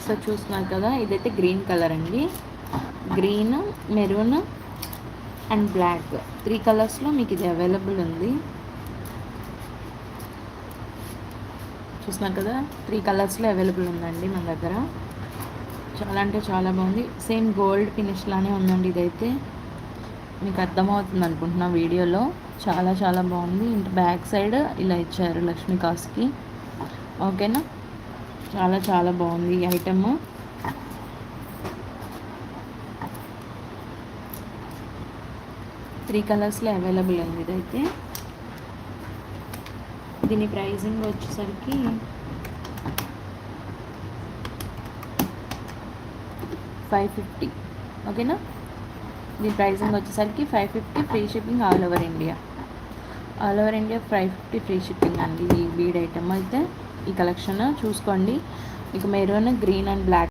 So చూస్తున్నారు కదా, ఇదైతే గ్రీన్ కలర్ అండి. గ్రీన్, మెరూన్ అండ్ బ్లాక్ 3 కలర్స్లో మీకు ఇది అవైలబుల్ ఉంది. చూస్తున్నారు కదా, 3 కలర్స్లో అవైలబుల్ ఉందండి మన దగ్గర. చాలా అంటే చాలా బాగుంది. సేమ్ గోల్డ్ ఫినిష్ లానే ఉందండి. ఇదైతే మీకు అర్థమవుతుంది అనుకుంటున్నా వీడియోలో. చాలా చాలా బాగుంది. ఇంటి బ్యాక్ సైడ్ ఇలా ఇచ్చారు లక్ష్మీ కాస్కి. ఓకేనా, చాలా చాలా బాగుంది ఈ ఐటమ్. త్రీ కలర్స్లో అవైలబుల్ ఉంది ఇదైతే. దీని ప్రైజింగ్ వచ్చేసరికి $550. ఓకేనా, దీని ప్రైజింగ్ వచ్చేసరికి $550, free shipping all over India. All over India $550 free shipping అండి. ఈ బీడ్ ఐటమ్ అయితే ఈ కలెక్షన్ చూసుకోండి. మీకు మెరూన్, గ్రీన్ అండ్ బ్లాక్